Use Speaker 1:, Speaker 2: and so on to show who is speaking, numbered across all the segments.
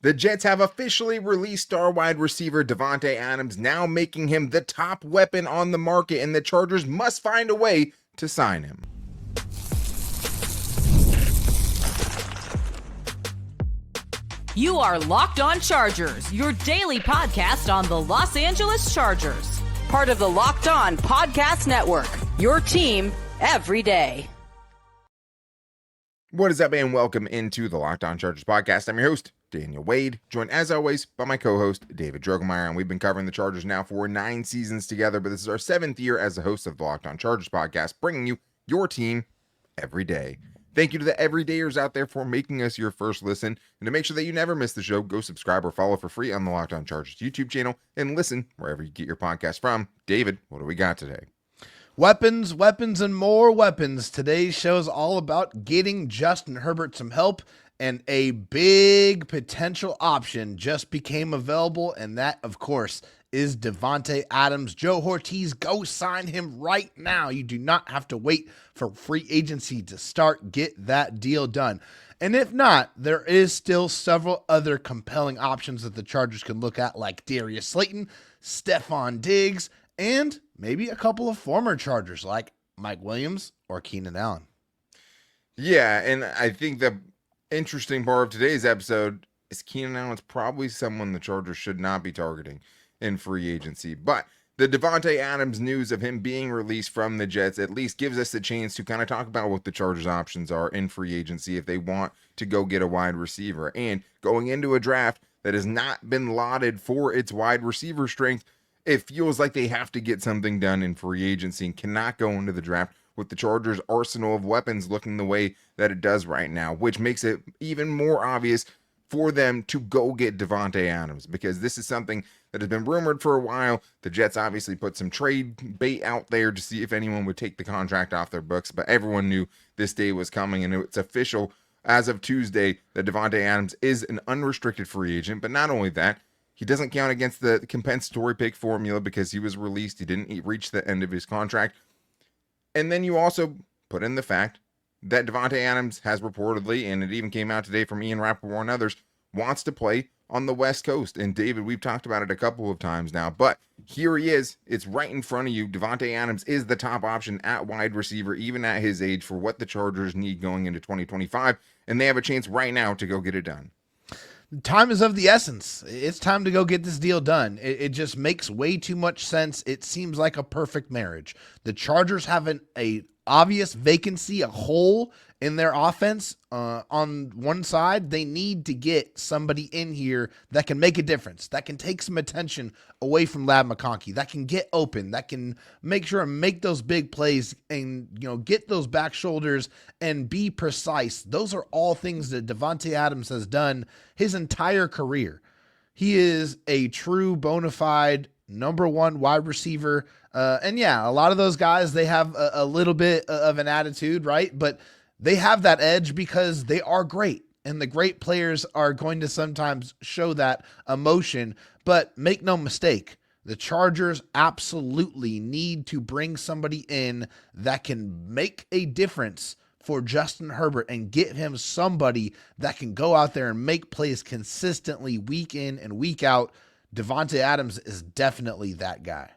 Speaker 1: The Jets have officially released star wide receiver Davante Adams, now making him the top weapon on the market, and the Chargers must find a way to sign him.
Speaker 2: You are Locked On Chargers, your daily podcast on the Los Angeles Chargers. Part of the Locked On Podcast Network, your team every day.
Speaker 1: What is up, and welcome into the Locked On Chargers podcast. I'm your host, Daniel Wade, joined as always by my co-host, David Droegemeier, and we've been covering the Chargers now for 9 seasons together, but this is our 7th year as the host of the Locked On Chargers podcast, bringing you your team every day. Thank you to the everydayers out there for making us your first listen, and to make sure that you never miss the show, go subscribe or follow for free on the Locked On Chargers YouTube channel, and listen wherever you get your podcast from. David, what do we got today?
Speaker 3: Weapons, and more weapons. Today's show is all about getting Justin Herbert some help, and a big potential option just became available, and that, of course, is Davante Adams. Joe Ortiz, go sign him right now. You do not have to wait for free agency to start. Get that deal done. And if not, there is still several other compelling options that the Chargers can look at, like Darius Slayton, Stefon Diggs, and maybe a couple of former Chargers like Mike Williams or Keenan Allen.
Speaker 1: Yeah, and I think the interesting part of today's episode is Keenan Allen's probably someone the Chargers should not be targeting in free agency. But the Davante Adams news of him being released from the Jets at least gives us a chance to kind of talk about what the Chargers' options are in free agency if they want to go get a wide receiver. And going into a draft that has not been lauded for its wide receiver strength, it feels like they have to get something done in free agency and cannot go into the draft with the Chargers' arsenal of weapons looking the way that it does right now, which makes it even more obvious for them to go get Davante Adams, because this is something that has been rumored for a while. The Jets obviously put some trade bait out there to see if anyone would take the contract off their books, but everyone knew this day was coming, and it's official as of Tuesday that Davante Adams is an unrestricted free agent. But not only that, he doesn't count against the compensatory pick formula because he was released. He didn't reach the end of his contract. And then you also put in the fact that Davante Adams has reportedly, and it even came out today from Ian Rappaport and others, wants to play on the West Coast. And David, we've talked about it a couple of times now, but here he is. It's right in front of you. Davante Adams is the top option at wide receiver, even at his age, for what the Chargers need going into 2025. And they have a chance right now to go get it done.
Speaker 3: Time is of the essence. It's time to go get this deal done. It just makes way too much sense. It seems like a perfect marriage. The Chargers have an obvious vacancy, a hole in their offense. On one side, they need to get somebody in here that can make a difference, that can take some attention away from Lab McConkey, that can get open, that can make sure and make those big plays and, get those back shoulders and be precise. Those are all things that Davante Adams has done his entire career. He is a true bona fide number one wide receiver. And yeah, a lot of those guys, they have a little bit of an attitude, right? But they have that edge because they are great. And the great players are going to sometimes show that emotion. But make no mistake, the Chargers absolutely need to bring somebody in that can make a difference for Justin Herbert and get him somebody that can go out there and make plays consistently week in and week out. Davante Adams is definitely that guy.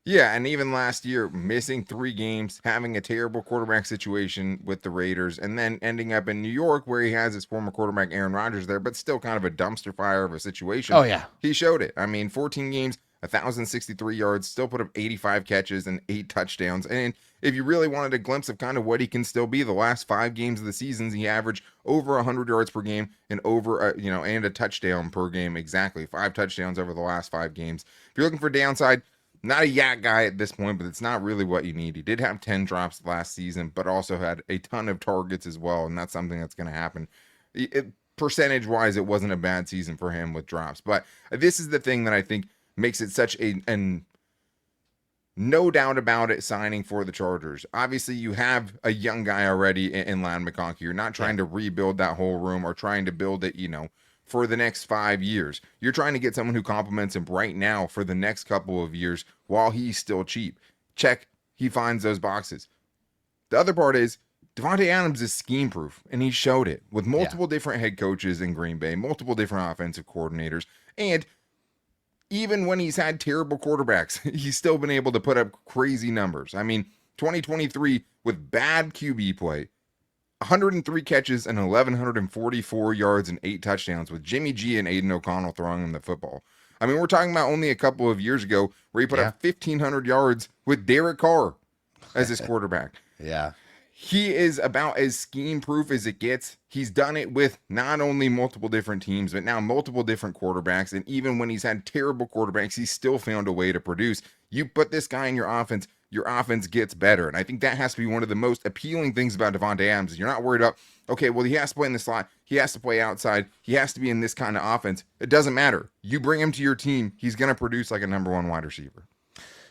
Speaker 1: Yeah, and even last year, missing 3 games, having a terrible quarterback situation with the Raiders, and then ending up in New York where he has his former quarterback Aaron Rodgers there, but still kind of a dumpster fire of a situation.
Speaker 3: Oh, yeah.
Speaker 1: He showed it. I mean, 14 games, 1,063 yards, still put up 85 catches and 8 touchdowns. And if you really wanted a glimpse of kind of what he can still be, the last 5 games of the season, he averaged over 100 yards per game and over, and a touchdown per game. Exactly. 5 touchdowns over the last 5 games. If you're looking for downside, not a yak guy at this point, but it's not really what you need. He did have 10 drops last season, but also had a ton of targets as well, and that's something that's going to happen. Percentage-wise, it wasn't a bad season for him with drops, but this is the thing that I think makes it such a no doubt about it signing for the Chargers. Obviously, you have a young guy already in Lab McConkey. You're not trying to rebuild that whole room or trying to build it, for the next 5 years. You're trying to get someone who complements him right now for the next couple of years while he's still cheap. Check, he finds those boxes. The other part is Davante Adams is scheme proof, and he showed it with multiple different head coaches in Green Bay, multiple different offensive coordinators, and even when he's had terrible quarterbacks, he's still been able to put up crazy numbers. I mean, 2023 with bad QB play, 103 catches and 1,144 yards and 8 touchdowns with Jimmy G and Aiden O'Connell throwing him the football. I mean, we're talking about only a couple of years ago where he put up 1,500 yards with Derek Carr as his quarterback.
Speaker 3: Yeah.
Speaker 1: He is about as scheme proof as it gets. He's done it with not only multiple different teams, but now multiple different quarterbacks. And even when he's had terrible quarterbacks, he's still found a way to produce. You put this guy in your offense gets better. And I think that has to be one of the most appealing things about Davante Adams. Is you're not worried about, okay, well, he has to play in the slot. He has to play outside. He has to be in this kind of offense. It doesn't matter. You bring him to your team, he's going to produce like a number one wide receiver.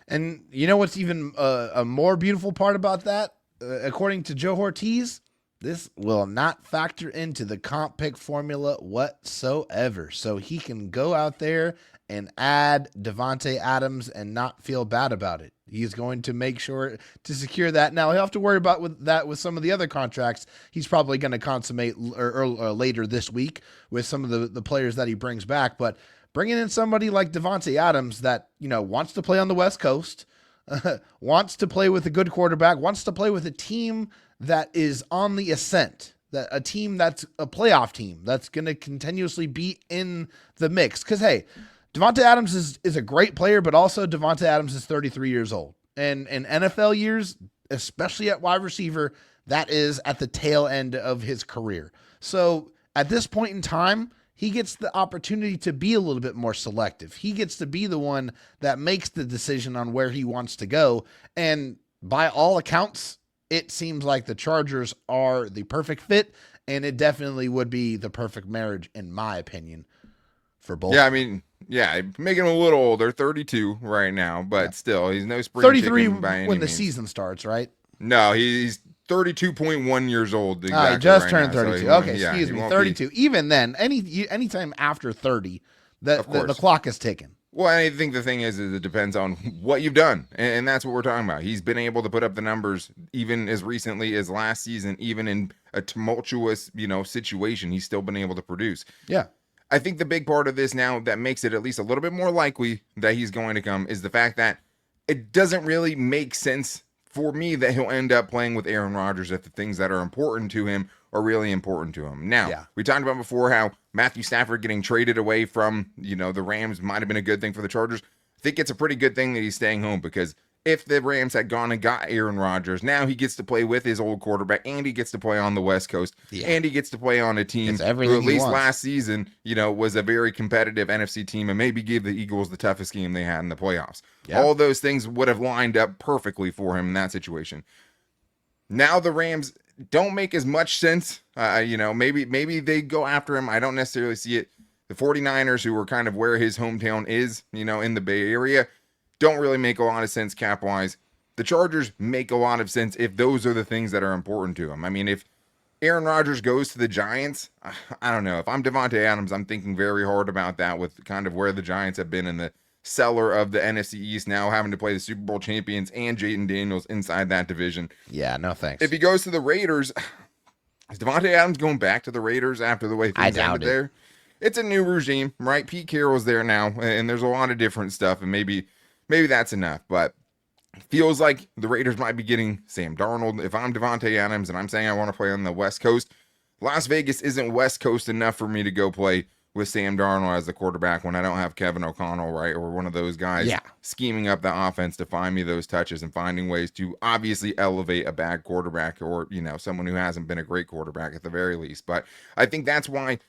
Speaker 3: And you know what's even a more beautiful part about that? According to Joe Ortiz, this will not factor into the comp pick formula whatsoever. So he can go out there and add Davante Adams and not feel bad about it. He's going to make sure to secure that. Now, he'll have to worry about with some of the other contracts he's probably going to consummate or later this week with some of the players that he brings back. But bringing in somebody like Davante Adams that, wants to play on the West Coast, wants to play with a good quarterback, wants to play with a team that is on the ascent, that a team that's a playoff team that's going to continuously be in the mix. Because, hey, Davante Adams is a great player, but also Davante Adams is 33 years old. And in NFL years, especially at wide receiver, that is at the tail end of his career. So at this point in time, he gets the opportunity to be a little bit more selective. He gets to be the one that makes the decision on where he wants to go. And by all accounts, it seems like the Chargers are the perfect fit, and it definitely would be the perfect marriage, in my opinion, for both.
Speaker 1: Yeah, I mean, making him a little older, 32 right now, but still, he's no spring
Speaker 3: 33
Speaker 1: chicken by any
Speaker 3: when the
Speaker 1: means.
Speaker 3: season starts, right?
Speaker 1: No, he's 32.1 years old. Exactly,
Speaker 3: I just
Speaker 1: right
Speaker 3: turned
Speaker 1: now,
Speaker 3: 32.
Speaker 1: So
Speaker 3: Okay, excuse me, 32. Even then, anytime after 30, the clock is ticking.
Speaker 1: Well, I think the thing is it depends on what you've done, and that's what we're talking about. He's been able to put up the numbers even as recently as last season, even in a tumultuous, situation. He's still been able to produce.
Speaker 3: Yeah.
Speaker 1: I think the big part of this now that makes it at least a little bit more likely that he's going to come is the fact that it doesn't really make sense for me that he'll end up playing with Aaron Rodgers if the things that are important to him are really important to him. Now, we talked about before how Matthew Stafford getting traded away from, the Rams might have been a good thing for the Chargers. I think it's a pretty good thing that he's staying home, because if the Rams had gone and got Aaron Rodgers, now he gets to play with his old quarterback, and he gets to play on the West Coast, and he gets to play on a team who at least last season, was a very competitive NFC team and maybe gave the Eagles the toughest game they had in the playoffs. Yeah. All those things would have lined up perfectly for him in that situation. Now the Rams don't make as much sense. Maybe they go after him. I don't necessarily see it. The 49ers, who are kind of where his hometown is, in the Bay Area, don't really make a lot of sense cap-wise. The Chargers make a lot of sense if those are the things that are important to him. I mean, if Aaron Rodgers goes to the Giants, I don't know. If I'm Davante Adams, I'm thinking very hard about that with kind of where the Giants have been in the cellar of the NFC East, now having to play the Super Bowl champions and Jayden Daniels inside that division.
Speaker 3: Yeah, no thanks.
Speaker 1: If he goes to the Raiders, is Davante Adams going back to the Raiders after the way things ended there? It's a new regime, right? Pete Carroll's there now, and there's a lot of different stuff, and maybe that's enough, but it feels like the Raiders might be getting Sam Darnold. If I'm Davante Adams and I'm saying I want to play on the West Coast, Las Vegas isn't West Coast enough for me to go play with Sam Darnold as the quarterback when I don't have Kevin O'Connell, right, or one of those guys scheming up the offense to find me those touches and finding ways to obviously elevate a bad quarterback, or, someone who hasn't been a great quarterback at the very least. But I think that's why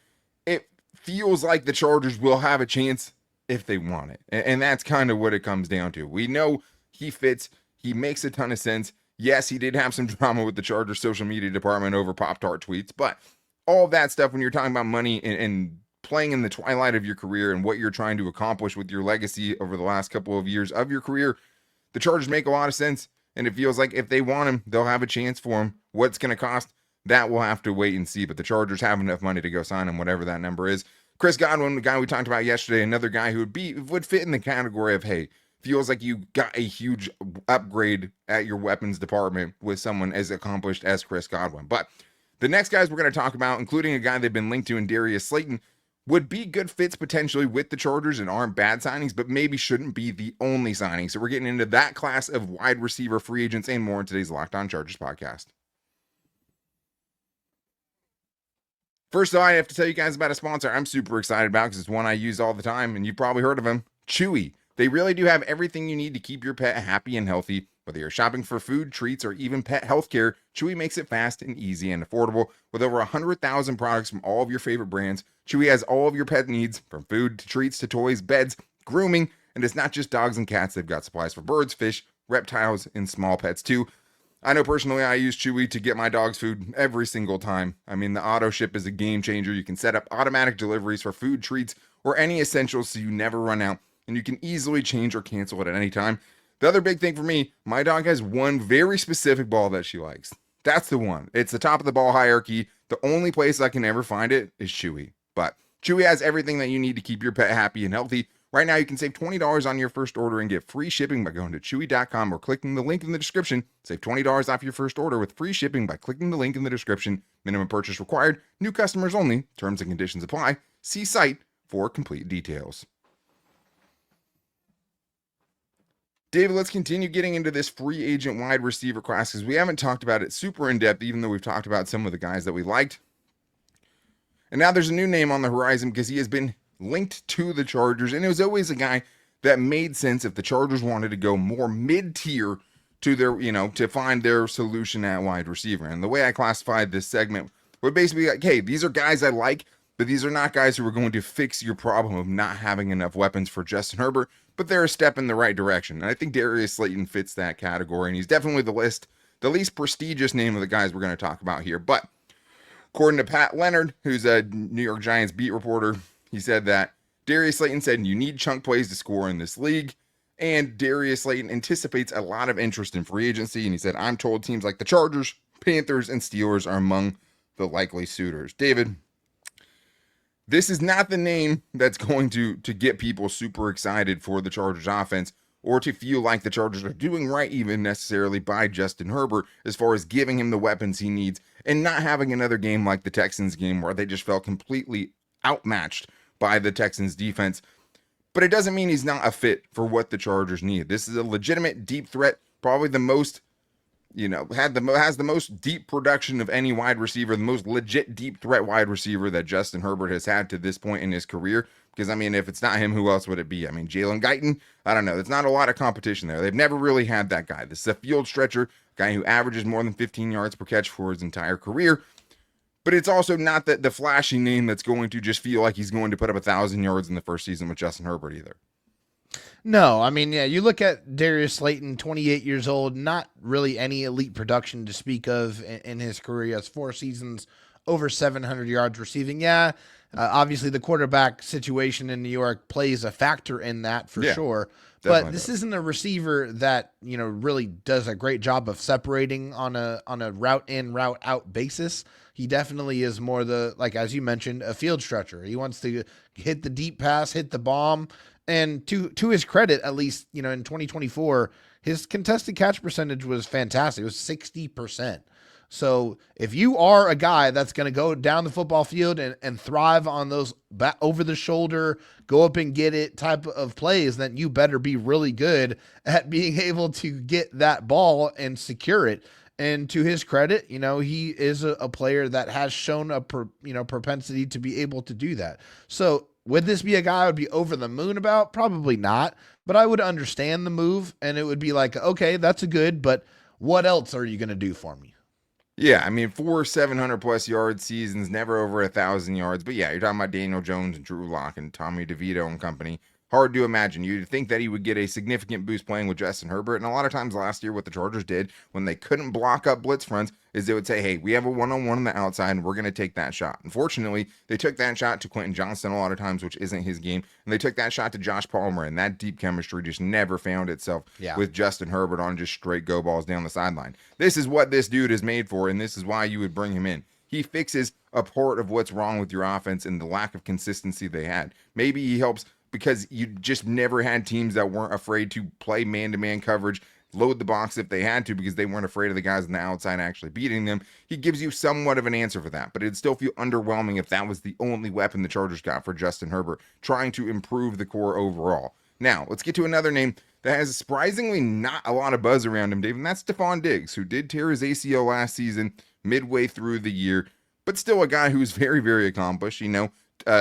Speaker 1: it feels like the Chargers will have a chance if they want it. And that's kind of what it comes down to. We know he fits. He makes a ton of sense. Yes, he did have some drama with the Chargers social media department over Pop-Tart tweets, but all of that stuff, when you're talking about money and playing in the twilight of your career and what you're trying to accomplish with your legacy over the last couple of years of your career, the Chargers make a lot of sense. And it feels like if they want him, they'll have a chance for him. What's going to cost? That we'll have to wait and see. But the Chargers have enough money to go sign him, whatever that number is. Chris Godwin, the guy we talked about yesterday, another guy who would fit in the category of, hey, if feels like you got a huge upgrade at your weapons department with someone as accomplished as Chris Godwin. But the next guys we're going to talk about, including a guy they've been linked to in Darius Slayton, would be good fits potentially with the Chargers and aren't bad signings, but maybe shouldn't be the only signing. So we're getting into that class of wide receiver free agents and more in today's Locked On Chargers podcast. First, though, I have to tell you guys about a sponsor I'm super excited about because it's one I use all the time, and you've probably heard of him, Chewy. They really do have everything you need to keep your pet happy and healthy. Whether you're shopping for food, treats, or even pet health care, Chewy makes it fast and easy and affordable. With over 100,000 products from all of your favorite brands, Chewy has all of your pet needs, from food to treats to toys, beds, grooming, and it's not just dogs and cats. They've got supplies for birds, fish, reptiles, and small pets too. I know personally I use Chewy to get my dog's food every single time. I mean, the auto ship is a game changer. You can set up automatic deliveries for food, treats, or any essentials so you never run out, and you can easily change or cancel it at any time. The other big thing for me, my dog has one very specific ball that she likes. That's the one. It's the top of the ball hierarchy. The only place I can ever find it is Chewy. But Chewy has everything that you need to keep your pet happy and healthy. Right now, you can save $20 on your first order and get free shipping by going to chewy.com or clicking the link in the description. Save $20 off your first order with free shipping by clicking the link in the description. Minimum purchase required. New customers only. Terms and conditions apply. See site for complete details. David, let's continue getting into this free agent wide receiver class because we haven't talked about it super in depth, even though we've talked about some of the guys that we liked. And now there's a new name on the horizon because he has been linked to the Chargers, and it was always a guy that made sense if the Chargers wanted to go more mid-tier to their, to find their solution at wide receiver. And the way I classified this segment would basically be like, hey, these are guys I like, but these are not guys who are going to fix your problem of not having enough weapons for Justin Herbert, but they're a step in the right direction. And I think Darius Slayton fits that category, and he's definitely the least prestigious name of the guys we're going to talk about here. But according to Pat Leonard, who's a New York Giants beat reporter, he said that Darius Slayton said you need chunk plays to score in this league, and Darius Slayton anticipates a lot of interest in free agency, and he said, I'm told teams like the Chargers, Panthers, and Steelers are among the likely suitors. David, this is not the name that's going to get people super excited for the Chargers offense or to feel like the Chargers are doing right even necessarily by Justin Herbert as far as giving him the weapons he needs and not having another game like the Texans game where they just felt completely outmatched by the Texans defense. But it doesn't mean he's not a fit for what the Chargers need. This is a legitimate deep threat, probably the most has the most deep production of any wide receiver, the most legit deep threat wide receiver that Justin Herbert has had to this point in his career. Because, I mean, if it's not him, who else would it be? I mean, Jalen Guyton, I don't know. There's not a lot of competition there. They've never really had that guy. This is a field stretcher, guy who averages more than 15 yards per catch for his entire career. But it's also not the flashy name that's going to just feel like he's going to put up 1,000 yards in the first season with Justin Herbert either.
Speaker 3: No, I mean, yeah, you look at Darius Slayton, 28 years old, not really any elite production to speak of in his career. He has 4 seasons, over 700 yards receiving. Yeah, obviously the quarterback situation in New York plays a factor in that for sure. But this isn't a receiver that, really does a great job of separating on a route in, route out basis. He definitely is more as you mentioned, a field stretcher. He wants to hit the deep pass, hit the bomb. And to his credit, at least, in 2024, his contested catch percentage was fantastic. It was 60%. So if you are a guy that's going to go down the football field and thrive on those over the shoulder, go up and get it type of plays, then you better be really good at being able to get that ball and secure it. And to his credit, he is a player that has shown a propensity to be able to do that. So would this be a guy I would be over the moon about? Probably not, but I would understand the move, and it would be like, okay, that's a good, but what else are you going to do for me?
Speaker 1: Yeah, I mean, 4 700-plus yard seasons, never over 1,000 yards. But yeah, you're talking about Daniel Jones and Drew Lock and Tommy DeVito and company. Hard to imagine. You'd think that he would get a significant boost playing with Justin Herbert. And a lot of times last year, what the Chargers did when they couldn't block up blitz fronts is they would say, hey, we have a one-on-one on the outside, and we're going to take that shot. Unfortunately, they took that shot to Quentin Johnston a lot of times, which isn't his game. And they took that shot to Josh Palmer, and that deep chemistry just never found itself with Justin Herbert on just straight go balls down the sideline. This is what this dude is made for, and this is why you would bring him in. He fixes a part of what's wrong with your offense and the lack of consistency they had. Maybe he helps because you just never had teams that weren't afraid to play man-to-man coverage, load the box if they had to because they weren't afraid of the guys on the outside actually beating them. He gives you somewhat of an answer for that, but it'd still feel underwhelming if that was the only weapon the Chargers got for Justin Herbert, trying to improve the core overall. Now, let's get to another name that has surprisingly not a lot of buzz around him, Dave, and that's Stefon Diggs, who did tear his ACL last season midway through the year, but still a guy who's very, very accomplished,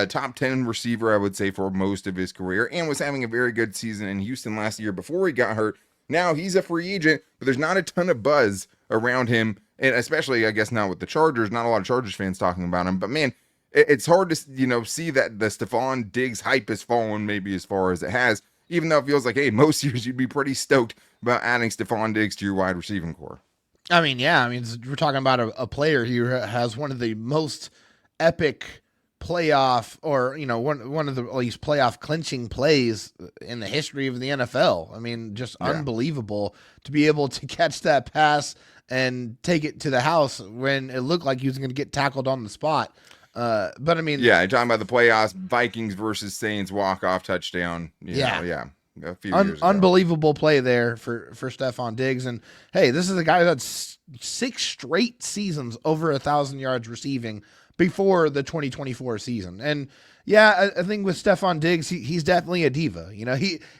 Speaker 1: top 10 receiver, I would say, for most of his career, and was having a very good season in Houston last year before he got hurt. Now he's a free agent, but there's not a ton of buzz around him, and especially, I guess, now with the Chargers, not a lot of Chargers fans talking about him, but man, it's hard to, see that the Stefon Diggs hype has fallen maybe as far as it has, even though it feels like, hey, most years you'd be pretty stoked about adding Stefon Diggs to your wide receiving core.
Speaker 3: I mean, yeah, we're talking about a player who has one of the most epic playoff, or one of the at least playoff clinching plays in the history of the NFL. I mean, just unbelievable to be able to catch that pass and take it to the house when it looked like he was going to get tackled on the spot. But I mean,
Speaker 1: you're talking about the playoffs, Vikings versus Saints walk-off touchdown. A few years ago.
Speaker 3: Unbelievable play there for Stefon Diggs. And hey, this is a guy that's 6 straight seasons over 1,000 yards receiving before the 2024 season. And yeah, I think with Stefon Diggs, he's definitely a diva.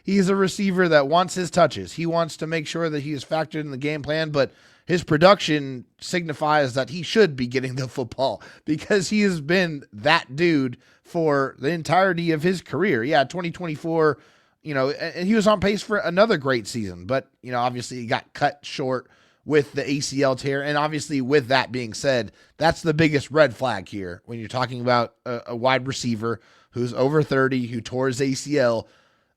Speaker 3: He's a receiver that wants his touches. He wants to make sure that he is factored in the game plan, but his production signifies that he should be getting the football because he has been that dude for the entirety of his career. Yeah, 2024, and he was on pace for another great season, but, obviously he got cut short with the ACL tear. And obviously with that being said, that's the biggest red flag here when you're talking about a wide receiver who's over 30, who tore his ACL.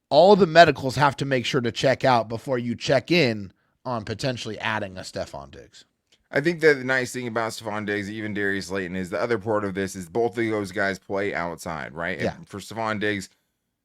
Speaker 3: All the medicals have to make sure to check out before you check in on potentially adding a Stefon Diggs.
Speaker 1: I think that the nice thing about Stefon Diggs, even Darius Slayton, is the other part of this is both of those guys play outside, right?
Speaker 3: Yeah.
Speaker 1: And for Stefon Diggs,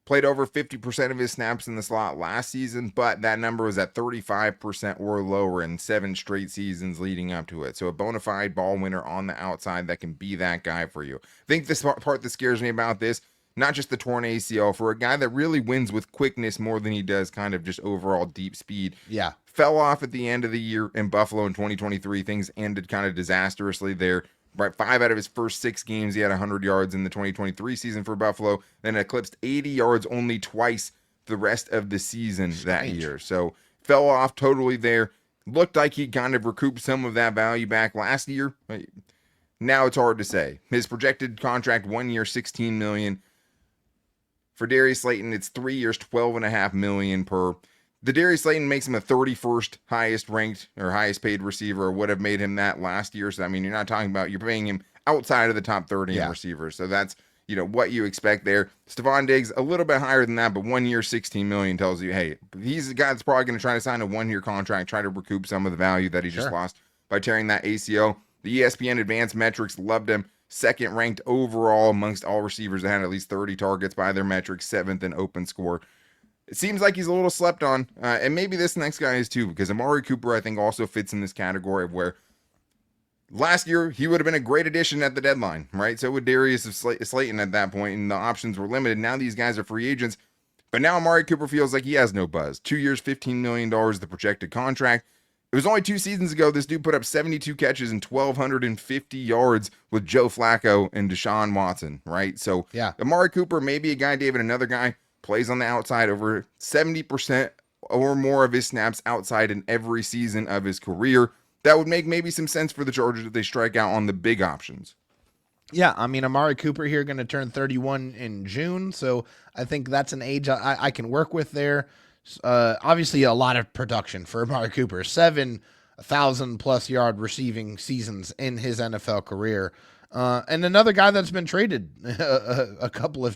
Speaker 1: played over 50% of his snaps in the slot last season, but that number was at 35% or lower in 7 straight seasons leading up to it. So a bona fide ball winner on the outside that can be that guy for you. I think this part that scares me about this, not just the torn ACL, for a guy that really wins with quickness more than he does kind of just overall deep speed.
Speaker 3: Yeah.
Speaker 1: Fell off at the end of the year in Buffalo in 2023. Things ended kind of disastrously there. Right, 5 out of his first 6 games, he had 100 yards in the 2023 season for Buffalo, then eclipsed 80 yards only twice the rest of the season that year. So fell off totally there. Looked like he kind of recouped some of that value back last year. Now it's hard to say. His projected contract, 1 year, $16 million. For Darius Slayton, it's 3 years, $12.5 million per. The Darius Slayton makes him a 31st highest ranked or highest paid receiver, or would have made him that last year. So, I mean, you're not talking about, you're paying him outside of the top 30 in receivers. So that's, what you expect there. Stefon Diggs, a little bit higher than that, but 1 year, $16 million tells you, hey, he's a guy that's probably going to try to sign a 1-year contract, try to recoup some of the value that he just lost by tearing that ACL. The ESPN advanced metrics loved him. 2nd ranked overall amongst all receivers that had at least 30 targets by their metrics, 7th in open score. It seems like he's a little slept on, and maybe this next guy is too, because Amari Cooper, I think, also fits in this category of where last year he would have been a great addition at the deadline, right? So would Darius Slayton at that point, and the options were limited. Now these guys are free agents, but now Amari Cooper feels like he has no buzz. 2 years, $15 million, the projected contract. It was only 2 seasons ago this dude put up 72 catches and 1,250 yards with Joe Flacco and Deshaun Watson, right? So
Speaker 3: yeah,
Speaker 1: Amari Cooper, maybe a guy, David, another guy, plays on the outside over 70% or more of his snaps outside in every season of his career. That would make maybe some sense for the Chargers if they strike out on the big options.
Speaker 3: Yeah, I mean, Amari Cooper here going to turn 31 in June, so I think that's an age I can work with there. Obviously, a lot of production for Amari Cooper. 7,000+ yard receiving seasons in his NFL career. And another guy that's been traded a couple of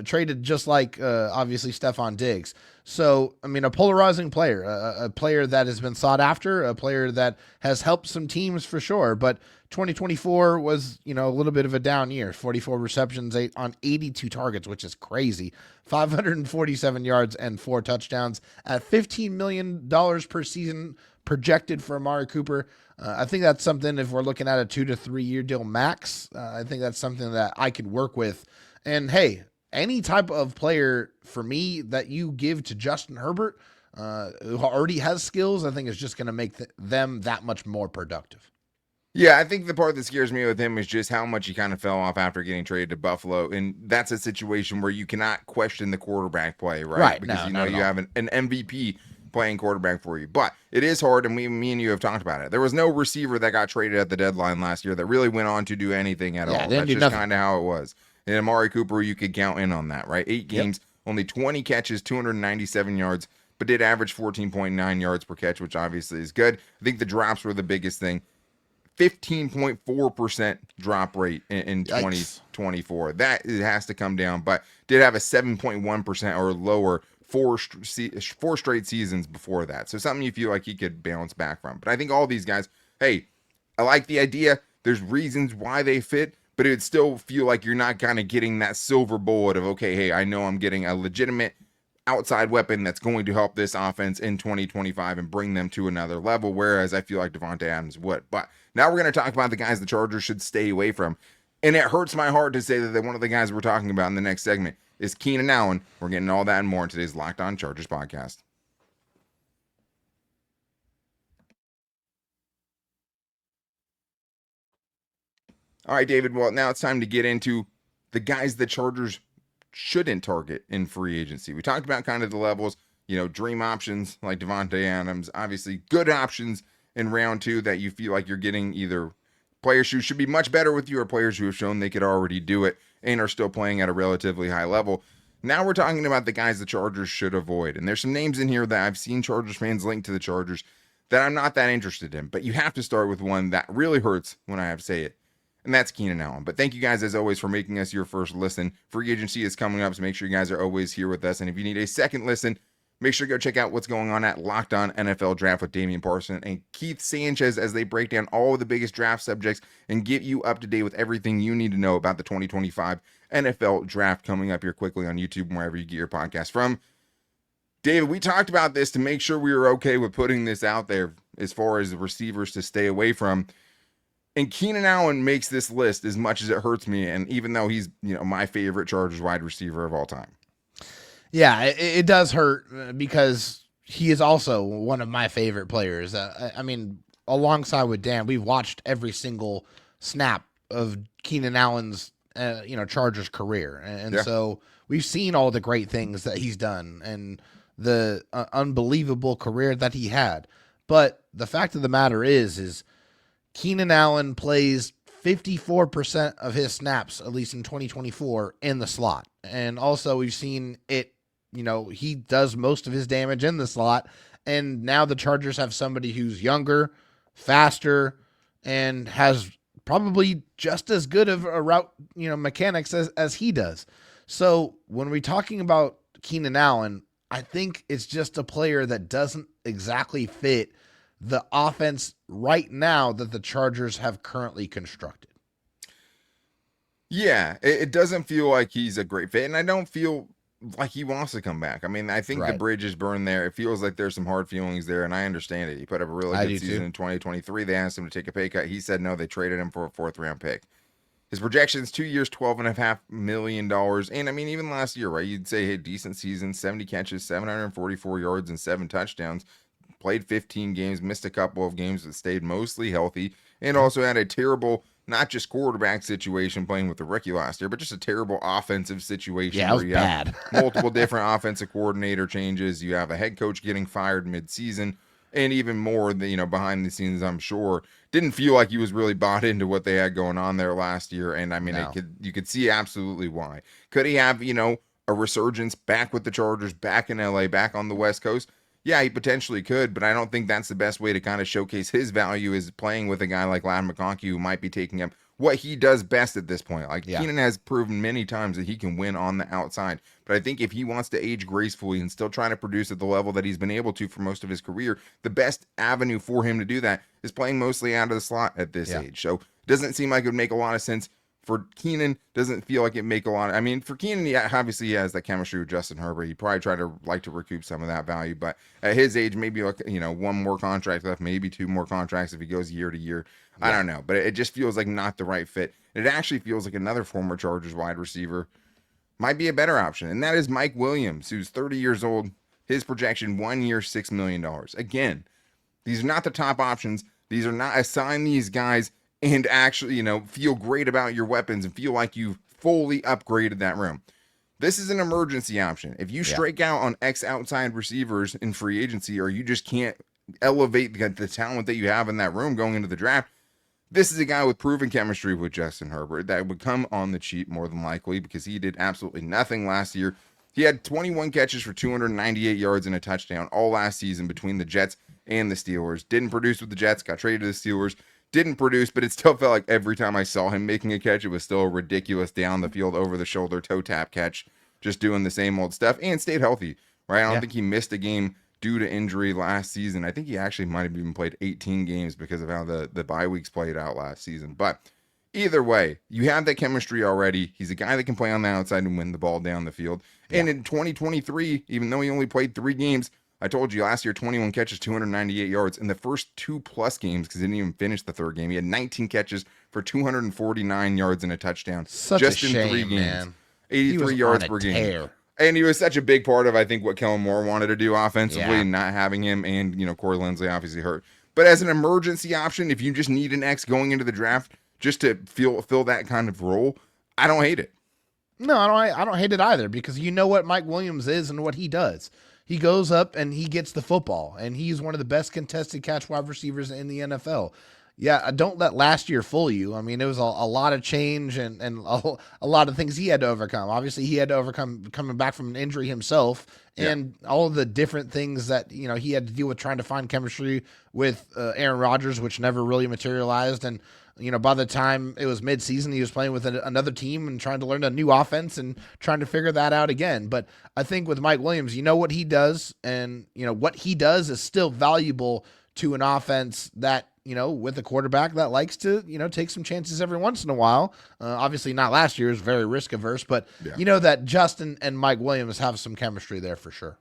Speaker 3: traded just like obviously Stefon Diggs. So, I mean, a polarizing player, a player that has been sought after, a player that has helped some teams for sure. But 2024 was, a little bit of a down year. 44 receptions on 82 targets, which is crazy. 547 yards and 4 touchdowns at $15 million per season projected for Amari Cooper. I think that's something, if we're looking at a 2 to 3 year deal max, I think that's something that I could work with. And hey, any type of player for me that you give to Justin Herbert, who already has skills, I think is just going to make them that much more productive.
Speaker 1: Yeah, I think the part that scares me with him is just how much he kind of fell off after getting traded to Buffalo. And that's a situation where you cannot question the quarterback play, right?
Speaker 3: Right.
Speaker 1: Because
Speaker 3: No,
Speaker 1: you have an MVP playing quarterback for you. But it is hard, and me and you have talked about it. There was no receiver that got traded at the deadline last year that really went on to do anything at all. That's just kind of how it was. And Amari Cooper, you could count in on that, right? 8 games, only 20 catches, 297 yards, but did average 14.9 yards per catch, which obviously is good. I think the drops were the biggest thing. 15.4% drop rate in 2024. That has to come down, but did have a 7.1% or lower four straight seasons before that. So something you feel like he could bounce back from. But I think all these guys, hey, I like the idea. There's reasons why they fit, but it would still feel like you're not kind of getting that silver bullet of, okay, hey, I know I'm getting a legitimate outside weapon that's going to help this offense in 2025 and bring them to another level, whereas I feel like Davante Adams would. But now we're going to talk about the guys the Chargers should stay away from. And it hurts my heart to say that one of the guys we're talking about in the next segment is Keenan Allen. We're getting all that and more in today's Locked On Chargers podcast. All right, David. Well, now it's time to get into the guys the Chargers shouldn't target in free agency. We talked about kind of the levels, dream options like Davante Adams, obviously good options in round 2 that you feel like you're getting either players who should be much better with you or players who have shown they could already do it and are still playing at a relatively high level. Now we're talking about the guys the Chargers should avoid. And there's some names in here that I've seen Chargers fans link to the Chargers that I'm not that interested in, but you have to start with one that really hurts when I have to say it. And that's Keenan Allen. But thank you guys, as always, for making us your first listen. Free agency is coming up, so make sure you guys are always here with us. And if you need a second listen, make sure to go check out what's going on at Locked On NFL Draft with Damian Parson and Keith Sanchez as they break down all of the biggest draft subjects and get you up to date with everything you need to know about the 2025 NFL Draft coming up here quickly on YouTube and wherever you get your podcast from. David, we talked about this to make sure we were okay with putting this out there as far as the receivers to stay away from. And Keenan Allen makes this list as much as it hurts me, and even though he's my favorite Chargers wide receiver of all time.
Speaker 3: Yeah, it does hurt because he is also one of my favorite players. I mean, alongside with Dan, we've watched every single snap of Keenan Allen's Chargers career, and so we've seen all the great things that he's done and the unbelievable career that he had. But the fact of the matter is Keenan Allen plays 54% of his snaps, at least in 2024, in the slot. And also we've seen it, he does most of his damage in the slot. And now the Chargers have somebody who's younger, faster, and has probably just as good of a route, mechanics as he does. So when we're talking about Keenan Allen, I think it's just a player that doesn't exactly fit the offense right now that the Chargers have currently constructed.
Speaker 1: Yeah, it doesn't feel like he's a great fit, and I don't feel like he wants to come back. I mean, I think the bridge is burned there. It feels like there's some hard feelings there, and I understand it. He put up a really good season in 2023. They asked him to take a pay cut. He said no. They traded him for a 4th-round pick. His projections, 2 years, $12.5 million. And, I mean, even last year, right, you'd say, hey, decent season, 70 catches, 744 yards, and 7 touchdowns. Played 15 games, missed a couple of games, but stayed mostly healthy, and also had a terrible, not just quarterback situation playing with the rookie last year, but just a terrible offensive situation.
Speaker 3: Yeah, it was bad.
Speaker 1: Multiple different offensive coordinator changes. You have a head coach getting fired mid-season, and even more, behind the scenes, I'm sure. Didn't feel like he was really bought into what they had going on there last year, and I mean, you could see absolutely why. Could he have, a resurgence back with the Chargers, back in LA, back on the West Coast? Yeah, he potentially could, but I don't think that's the best way to kind of showcase his value is playing with a guy like Ladd McConkey who might be taking up what he does best at this point. Keenan has proven many times that he can win on the outside, but I think if he wants to age gracefully and still trying to produce at the level that he's been able to for most of his career, the best avenue for him to do that is playing mostly out of the slot at this age. So it doesn't seem like it would make a lot of sense. For Keenan, doesn't feel like it make a lot of, I mean, for Keenan, obviously he has that chemistry with Justin Herbert. He'd probably try to recoup some of that value, but at his age, maybe one more contract left, maybe 2 more contracts if he goes year to year. Yeah. I don't know, but it just feels like not the right fit. It actually feels like another former Chargers wide receiver might be a better option, and that is Mike Williams, who's 30 years old. His projection, 1 year, $6 million. Again, these are not the top options. These are not assign these guys and actually, feel great about your weapons and feel like you've fully upgraded that room. This is an emergency option. If you strike out on X outside receivers in free agency, or you just can't elevate the talent that you have in that room going into the draft, this is a guy with proven chemistry with Justin Herbert that would come on the cheap more than likely, because he did absolutely nothing last year. He had 21 catches for 298 yards and a touchdown all last season between the Jets and the Steelers. Didn't produce with the Jets, got traded to the Steelers. Didn't produce, but it still felt like every time I saw him making a catch, it was still a ridiculous down the field, over the shoulder, toe tap catch, just doing the same old stuff, and stayed healthy, right? I don't think he missed a game due to injury last season. I think he actually might have even played 18 games because of how the bye weeks played out last season. But either way, you have that chemistry already. He's a guy that can play on the outside and win the ball down the field. And in 2023, even though he only played 3 games, I told you last year, 21 catches, 298 yards. In the first 2+ games, because he didn't even finish the 3rd game, he had 19 catches for 249 yards and a touchdown.
Speaker 3: Such
Speaker 1: just
Speaker 3: a
Speaker 1: in
Speaker 3: shame,
Speaker 1: 3 games.
Speaker 3: man.
Speaker 1: 83 yards per game. And he was such a big part of, I think, what Kellen Moore wanted to do offensively, and not having him, and, Corey Linsley obviously hurt. But as an emergency option, if you just need an X going into the draft just to fill that kind of role, I don't hate it.
Speaker 3: No, I don't hate it either, because you know what Mike Williams is and what he does. He goes up and he gets the football, and he's one of the best contested catch wide receivers in the NFL. Yeah, don't let last year fool you. I mean, it was a lot of change and a lot of things he had to overcome. Obviously, he had to overcome coming back from an injury himself, and all of the different things that, he had to deal with, trying to find chemistry with Aaron Rodgers, which never really materialized. And, by the time it was midseason, he was playing with another team and trying to learn a new offense and trying to figure that out again. But I think with Mike Williams, what he does, and, what he does is still valuable to an offense that, with a quarterback that likes to, take some chances every once in a while. Obviously not last year, is very risk averse, but that Justin and Mike Williams have some chemistry there for sure.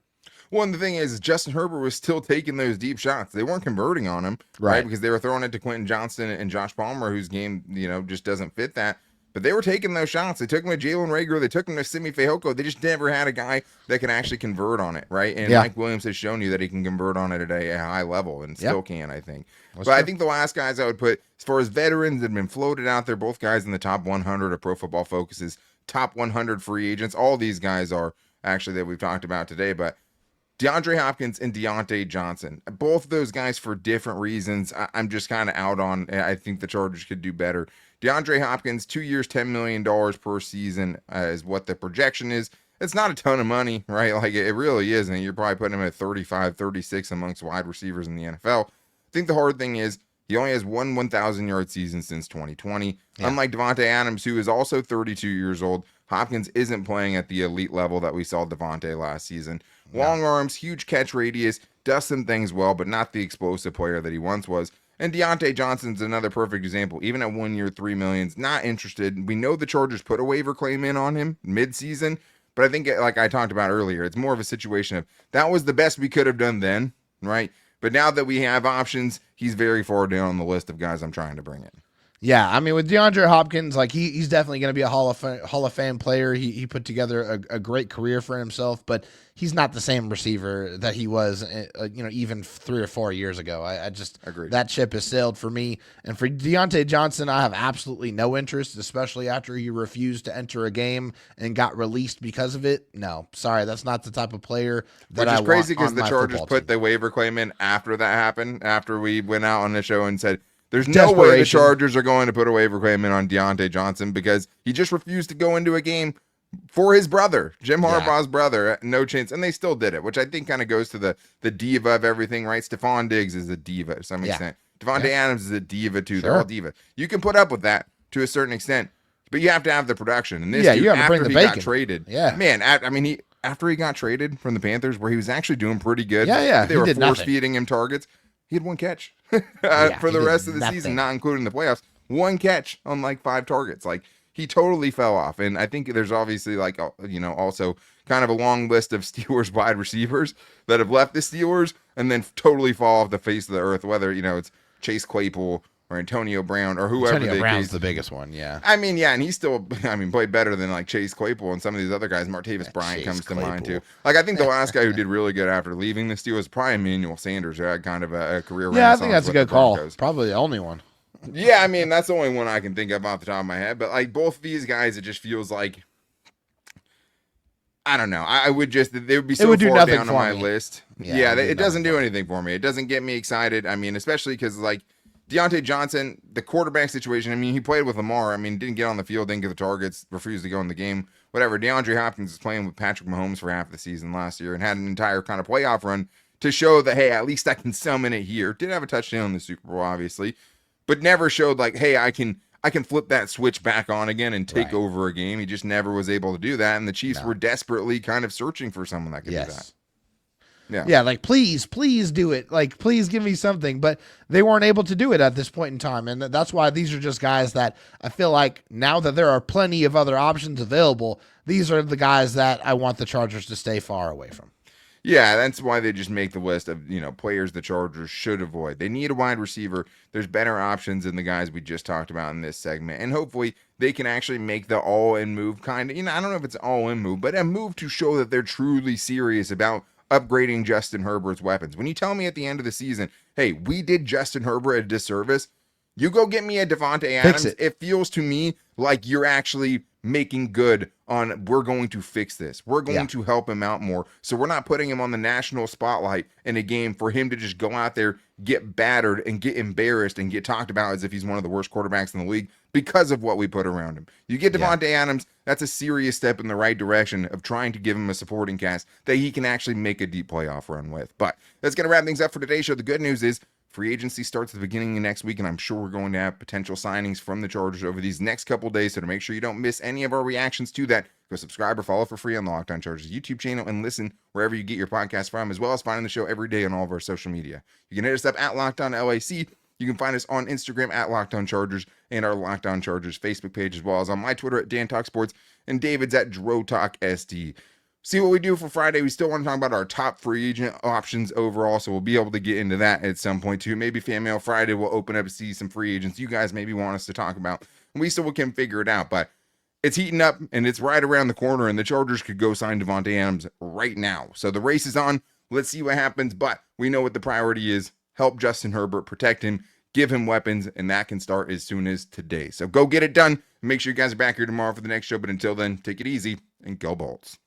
Speaker 1: Well, and the thing is, Justin Herbert was still taking those deep shots. They weren't converting on him, right? Because they were throwing it to Quentin Johnston and Josh Palmer, whose game, just doesn't fit that. But they were taking those shots. They took them to Jalen Reagor. They took them to Simi Fehoko. They just never had a guy that can actually convert on it, right? And Mike Williams has shown you that he can convert on it at a high level, and still can, I think. That's true. I think the last guys I would put, as far as veterans that have been floated out there, both guys in the top 100 of Pro Football Focus's top 100 free agents. All these guys are actually that we've talked about today, but DeAndre Hopkins and Deontay Johnson, both of those guys for different reasons. I'm just kind of out on. I think the Chargers could do better. DeAndre Hopkins, 2 years, $10 million per season is what the projection is. It's not a ton of money, right? Like, it really isn't. You're probably putting him at 35, 36 amongst wide receivers in the NFL. I think the hard thing is he only has one 1,000-yard season since 2020. Unlike Davante Adams, who is also 32 years old, Hopkins isn't playing at the elite level that we saw Davante last season. Long arms, huge catch radius, does some things well, but not the explosive player that he once was. And Deontay Johnson's another perfect example. Even at 1 year, $3 million, not interested. We know the Chargers put a waiver claim in on him mid-season, but I think, like I talked about earlier, it's more of a situation of that was the best we could have done then, right? But now that we have options, he's very far down on the list of guys I'm trying to bring in.
Speaker 3: Yeah, I mean, with DeAndre Hopkins, like he's definitely going to be a Hall of Fame player. He put together a great career for himself, but he's not the same receiver that he was, even 3 or 4 years ago. I just
Speaker 1: agreed.
Speaker 3: That ship has sailed for me. And for Deontay Johnson, I have absolutely no interest, especially after he refused to enter a game and got released because of it. No, sorry, that's not the type of player that I want.
Speaker 1: Which is crazy because the Chargers put the waiver claim in after that happened. After we went out on the show and said, there's no way the Chargers are going to put a waiver claim in on Deontay Johnson because he just refused to go into a game for his brother, Jim Harbaugh's brother. No chance. And they still did it, which I think kind of goes to the diva of everything, right? Stefon Diggs is a diva to some extent. Davante Adams is a diva too. They're all diva. You can put up with that to a certain extent, but you have to have the production. And this dude,
Speaker 3: you have to bring the bacon.
Speaker 1: Got traded.
Speaker 3: Yeah.
Speaker 1: Man, after he got traded from the Panthers, where he was actually doing pretty good. They were force-feeding him targets. He had 1 catch for the rest of the season, not including the playoffs. 1 catch on like 5 targets. Like, he totally fell off. And I think there's obviously also kind of a long list of Steelers wide receivers that have left the Steelers and then totally fall off the face of the earth, whether, it's Chase Claypool or Antonio Brown or whoever.
Speaker 3: Antonio Brown's the biggest one, yeah.
Speaker 1: I mean, yeah, and he still, played better than like Chase Claypool and some of these other guys. Martavis Bryant comes to mind too. Like, I think the last guy who did really good after leaving the Steelers was probably Emmanuel Sanders, who had kind of a career.
Speaker 3: Yeah, I think that's a good call. Probably the only one.
Speaker 1: Yeah, I mean, that's the only one I can think of off the top of my head. But like both of these guys, it just feels like, I don't know. I would just, they would be so far down on my list. Yeah, it doesn't do anything for me. It doesn't get me excited. I mean, especially because like Deontay Johnson, the quarterback situation, I mean, he played with Lamar. I mean, didn't get on the field, didn't get the targets, refused to go in the game, whatever. DeAndre Hopkins is playing with Patrick Mahomes for half the season last year and had an entire kind of playoff run to show that, hey, at least I can summon it here. Did have a touchdown in the Super Bowl, obviously, but never showed like, hey, I can flip that switch back on again and take over a game. He just never was able to do that. And the Chiefs were desperately kind of searching for someone that could do that. Yeah, like please do it. Like, please give me something. But they weren't able to do it at this point in time. And that's why these are just guys that I feel like now that there are plenty of other options available, these are the guys that I want the Chargers to stay far away from. Yeah, that's why they just make the list of, players the Chargers should avoid. They need a wide receiver. There's better options than the guys we just talked about in this segment. And hopefully they can actually make the all-in move kind of, I don't know if it's all-in move, but a move to show that they're truly serious about upgrading Justin Herbert's weapons. When you tell me at the end of the season, hey, we did Justin Herbert a disservice, you go get me a Davante Adams. It feels to me like you're actually making good on, we're going to fix this. We're going to help him out more. So we're not putting him on the national spotlight in a game for him to just go out there, get battered and get embarrassed and get talked about as if he's one of the worst quarterbacks in the league because of what we put around him. You get Davante Adams, that's a serious step in the right direction of trying to give him a supporting cast that he can actually make a deep playoff run with. But that's going to wrap things up for today's show. The good news is free agency starts at the beginning of next week, and I'm sure we're going to have potential signings from the Chargers over these next couple days. So to make sure you don't miss any of our reactions to that, go subscribe or follow for free on the Locked On Chargers YouTube channel and listen wherever you get your podcast from, as well as finding the show every day on all of our social media. You can hit us up at Locked On LAC. You can find us on Instagram at Locked On Chargers and our Locked On Chargers Facebook page, as well as on my Twitter at Dan Talk Sports and David's at Dro Talk SD. See what we do for Friday. We still want to talk about our top free agent options overall, so we'll be able to get into that at some point too. Maybe Fan Mail Friday will open up to see some free agents you guys maybe want us to talk about. We still can figure it out, but it's heating up and it's right around the corner, and the Chargers could go sign Davante Adams right now. So the race is on. Let's see what happens, but we know what the priority is. Help Justin Herbert, protect him, give him weapons, and that can start as soon as today. So go get it done. Make sure you guys are back here tomorrow for the next show, but until then, take it easy and go Bolts.